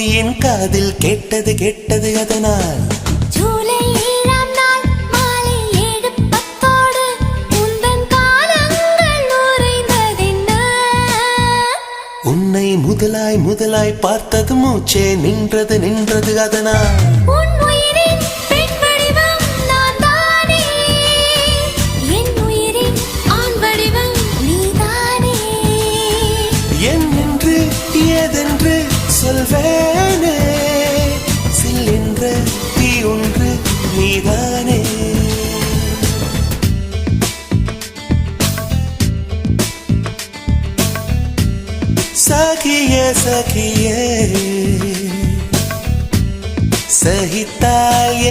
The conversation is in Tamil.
கொடியின் காதில் கேட்டது கேட்டது அதனால் ஜூலை 7ஆம் நாள் மாலை 7:10 உந்தன் காலங்கள் உறைந்ததென்ன உன்னை முதலாய் முதலாய் பார்த்தது மூச்சே நின்றது நின்றது அதனால் உன் உயிரின் பெண் வடிவம் நான் தானே என் உயிரின் ஆண் வடிவம் நீதானே என்னென்று ஏதென்று சொல்வேனே சில்லென்ற தீ ஒன்று நீதானே சகியே சகியே சகித்தாயே